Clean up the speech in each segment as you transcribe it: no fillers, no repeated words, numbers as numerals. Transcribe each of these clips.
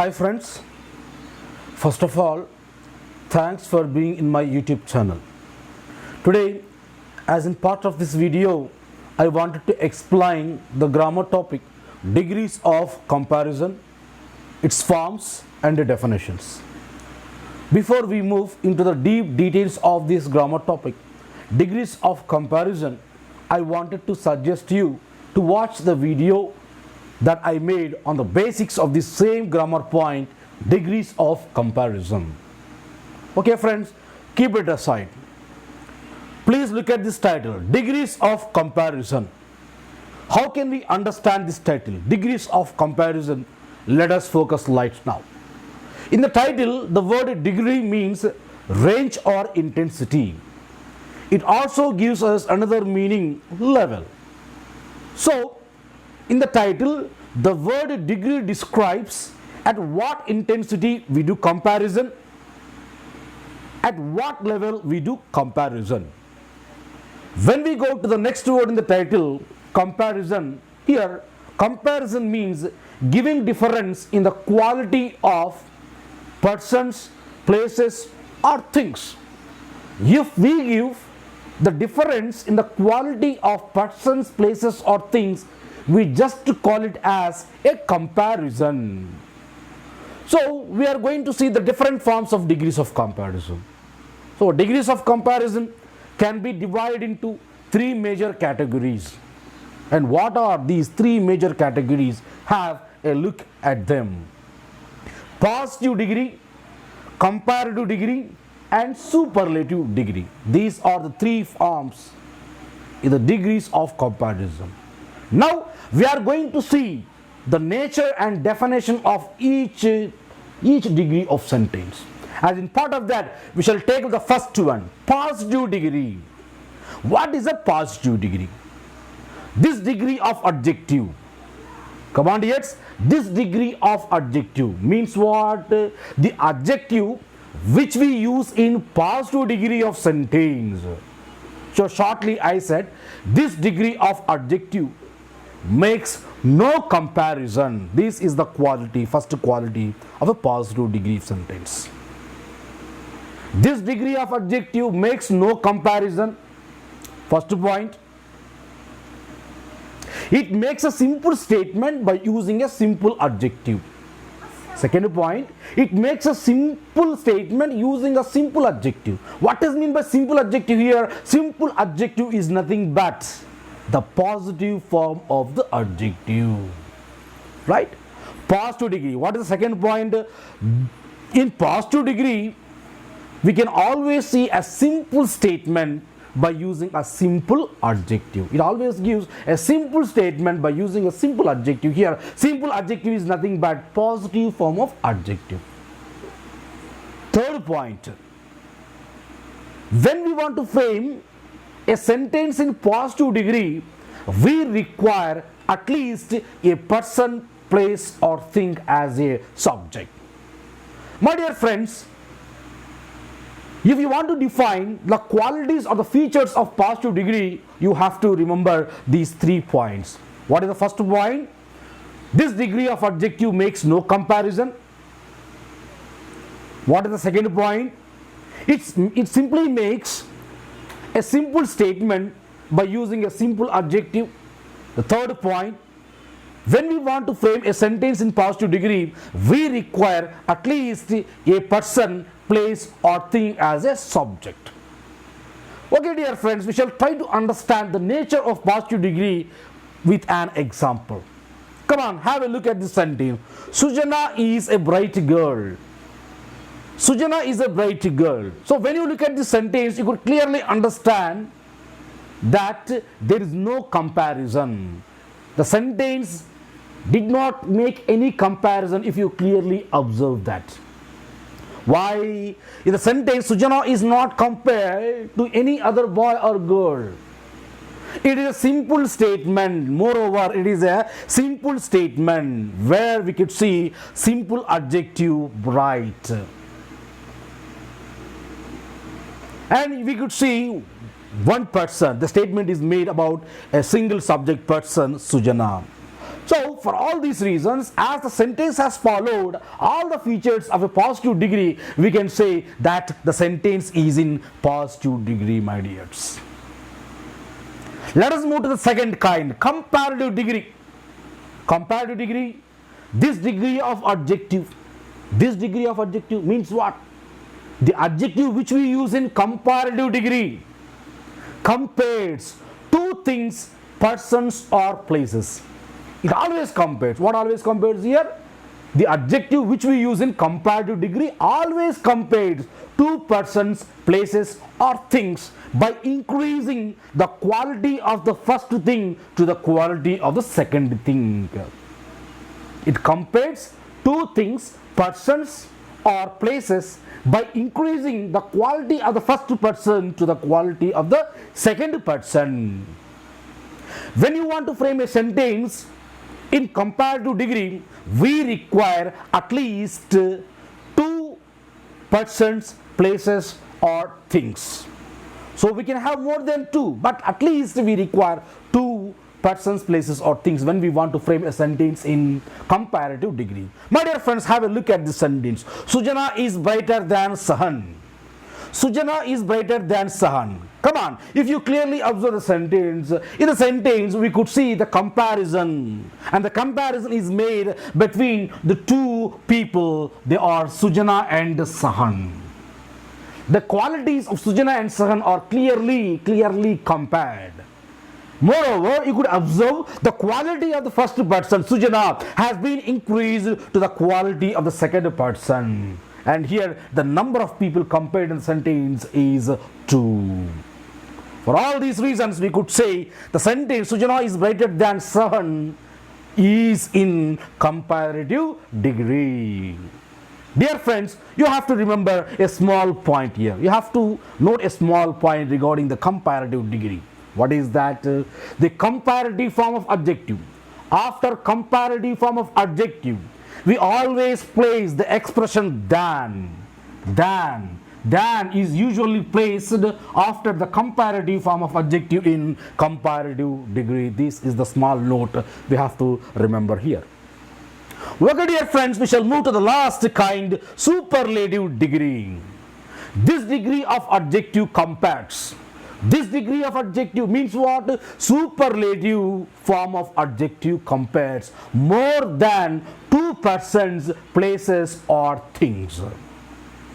Hi friends, first of all, thanks for being in my YouTube channel. Today, as in part of this video, I wanted to explain the grammar topic, degrees of comparison, its forms and the definitions. Before we move into the deep details of this grammar topic, degrees of comparison, I wanted to suggest you to watch the video that I made on the basics of this same grammar point, degrees of comparison. Okay friends, keep it aside. Please look at this title, degrees of comparison. How can we understand this title, degrees of comparison? Let us focus light now. In the title, the word degree means range or intensity. It also gives us another meaning, level. So, in the title, the word degree describes at what intensity we do comparison, at what level we do comparison. When we go to the next word in the title, comparison, here comparison means giving difference in the quality of persons, places or things. If we give the difference in the quality of persons, places or things, we just call it as a comparison. So we are going to see the different forms of degrees of comparison. So degrees of comparison can be divided into three major categories. And what are these three major categories? Have a look at them. Positive degree, comparative degree and superlative degree. These are the three forms in the degrees of comparison. Now we are going to see the nature and definition of each degree of sentence. As in part of that, we shall take the first one, positive degree. What is a positive degree? This degree of adjective. Come on, yes. This degree of adjective means what? The adjective which we use in positive degree of sentence. So shortly I said, this degree of adjective makes no comparison. This is the quality, first quality of a positive degree sentence. This degree of adjective makes no comparison. First point. It makes a simple statement by using a simple adjective. Second point, it makes a simple statement using a simple adjective. What is meant by simple adjective here? Simple adjective is nothing but the positive form of the adjective. Right? Positive degree. What is the second point? In positive degree, we can always see a simple statement by using a simple adjective. It always gives a simple statement by using a simple adjective. Here, simple adjective is nothing but positive form of adjective. Third point, when we want to frame a sentence in positive degree, we require at least a person, place or thing as a subject. My dear friends, if you want to define the qualities or the features of positive degree, you have to remember these 3 points. What is the first point? This degree of adjective makes no comparison. What is the second point? It simply makes a simple statement by using a simple adjective. The third point, when we want to frame a sentence in positive degree, we require at least a person, place or thing as a subject. Okay dear friends, we shall try to understand the nature of positive degree with an example. Come on, have a look at this sentence. Sujana is a bright girl. Sujana is a bright girl. So when you look at this sentence, you could clearly understand that there is no comparison. The sentence did not make any comparison if you clearly observe that. Why? In the sentence, Sujana is not compared to any other boy or girl. It is a simple statement. Moreover, it is a simple statement where we could see simple adjective bright. And we could see one person. The statement is made about a single subject person, Sujana. So for all these reasons, as the sentence has followed all the features of a positive degree, we can say that the sentence is in positive degree, my dears. Let us move to the second kind, comparative degree. Comparative degree, this degree of adjective means what? The adjective which we use in comparative degree compares two things, persons or places. It always compares. What always compares here? The adjective which we use in comparative degree always compares two persons, places or things by increasing the quality of the first thing to the quality of the second thing. It compares two things, persons or places, by increasing the quality of the first person to the quality of the second person. When you want to frame a sentence in comparative degree, we require at least two persons, places or things. So we can have more than two, but at least we require two persons, places or things when we want to frame a sentence in comparative degree. My dear friends, have a look at this sentence. Sujana is brighter than Sahan. Sujana is brighter than Sahan. Come on, if you clearly observe the sentence, in the sentence we could see the comparison, and the comparison is made between the two people. They are Sujana and Sahan. The qualities of Sujana and Sahan are clearly compared. Moreover, you could observe the quality of the first person, Sujana, has been increased to the quality of the second person. And here the number of people compared in the sentence is 2. For all these reasons, we could say the sentence Sujana is brighter than Sahan is in comparative degree. Dear friends, you have to remember a small point here. You have to note a small point regarding the comparative degree. What is that? The comparative form of adjective. After comparative form of adjective, we always place the expression than. Than is usually placed after the comparative form of adjective in comparative degree. This is the small note we have to remember here. Okay, dear friends, we shall move to the last kind, superlative degree. This degree of adjective compares. This degree of adjective means what? Superlative form of adjective compares more than two persons, places or things.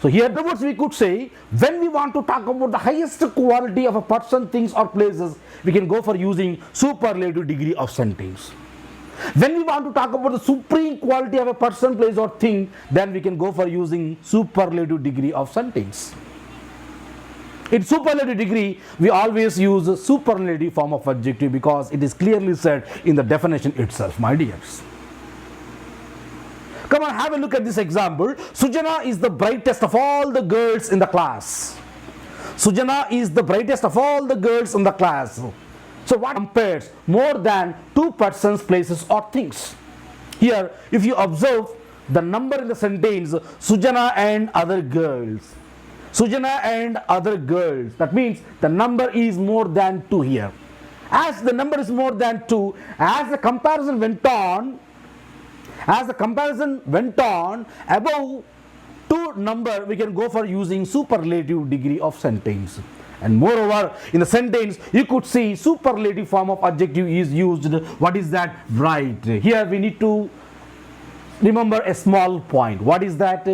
So here the words we could say, when we want to talk about the highest quality of a person, things or places, we can go for using superlative degree of sentence. When we want to talk about the supreme quality of a person, place or thing, then we can go for using superlative degree of sentence. In superlative degree, we always use a superlative form of adjective because it is clearly said in the definition itself, my dears. Come on, have a look at this example. Sujana is the brightest of all the girls in the class. Sujana is the brightest of all the girls in the class. So what compares more than two persons, places or things? Here, if you observe the number in the sentence, Sujana and other girls. Sujana and other girls. That means the number is more than 2 here. As the number is more than 2, as the comparison went on, above 2 number, we can go for using superlative degree of sentence. And moreover, in the sentence, you could see superlative form of adjective is used. What is that? Bright. Here we need to remember a small point. What is that?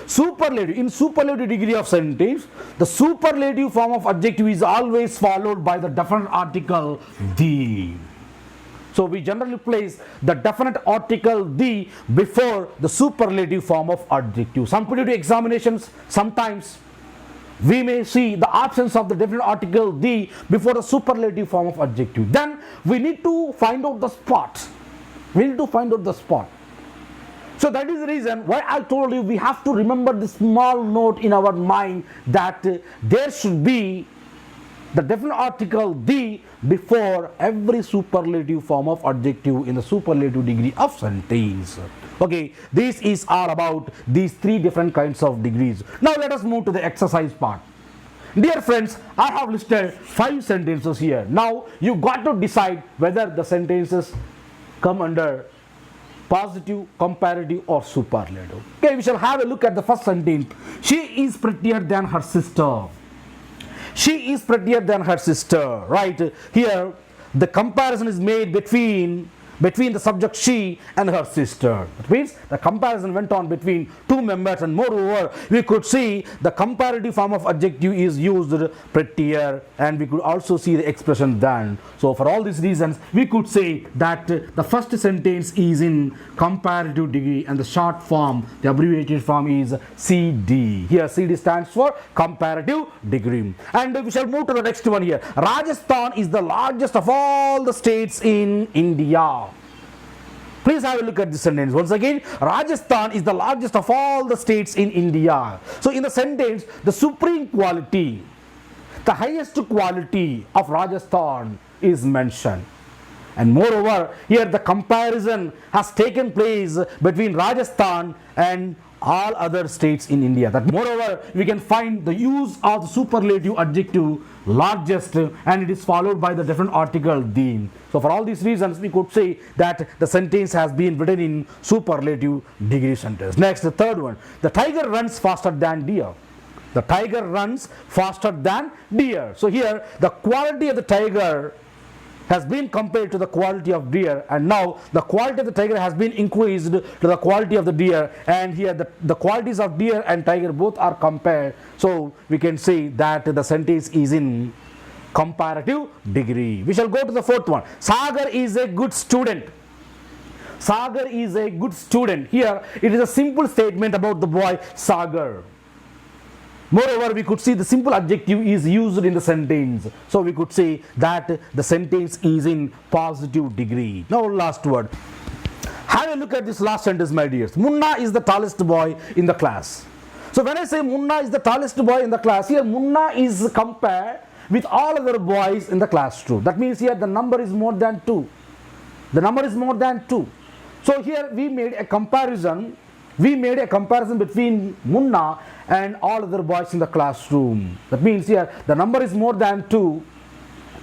Superlative. In superlative degree of sentence, the superlative form of adjective is always followed by the definite article the. So we generally place the definite article the before the superlative form of adjective. Some competitive examinations, sometimes we may see the absence of the definite article the before the superlative form of adjective. Then we need to find out the spot. So that is the reason why I told you we have to remember this small note in our mind that there should be the definite article the before every superlative form of adjective in the superlative degree of sentence. Okay, this is all about these 3 different kinds of degrees. Now let us move to the exercise part. Dear friends, I have listed 5 sentences here. Now you got to decide whether the sentences come under positive, comparative or superlative. Okay, we shall have a look at the first sentence. She is prettier than her sister. She is prettier than her sister. Right here, the comparison is made between the subject she and her sister. That means the comparison went on between two members, and moreover we could see the comparative form of adjective is used, prettier, and we could also see the expression than. So for all these reasons we could say that the first sentence is in comparative degree, and the short form, the abbreviated form is CD. Here CD stands for comparative degree. And we shall move to the next one here. Rajasthan is the largest of all the states in India. Please have a look at this sentence once again. Rajasthan is the largest of all the states in India. So in the sentence, the supreme quality, the highest quality of Rajasthan is mentioned. And moreover, here the comparison has taken place between Rajasthan and all other states in India. That moreover, we can find the use of the superlative adjective largest, and it is followed by the different article the. So for all these reasons we could say that the sentence has been written in superlative degree sentence. Next, the third one. The tiger runs faster than deer. The tiger runs faster than deer. So here the quality of the tiger has been compared to the quality of deer, and now the quality of the tiger has been increased to the quality of the deer, and here the qualities of deer and tiger both are compared. So we can say that the sentence is in comparative degree. We shall go to the fourth one. Sagar is a good student. Sagar is a good student. Here it is a simple statement about the boy Sagar. Moreover, we could see the simple adjective is used in the sentence. So we could say that the sentence is in positive degree. Now last word. Have a look at this last sentence, my dears. Munna is the tallest boy in the class. So when I say Munna is the tallest boy in the class, here Munna is compared with all other boys in the classroom. That means here the number is more than 2. The number is more than 2. So here we made a comparison. We made a comparison between Munna and all other boys in the classroom. That means here the number is more than 2.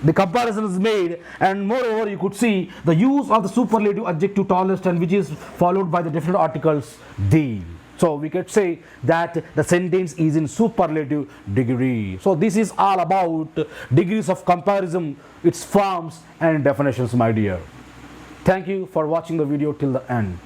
The comparison is made, and moreover you could see the use of the superlative adjective tallest, and which is followed by the different articles the. So we could say that the sentence is in superlative degree. So this is all about degrees of comparison, its forms and definitions, my dear. Thank you for watching the video till the end.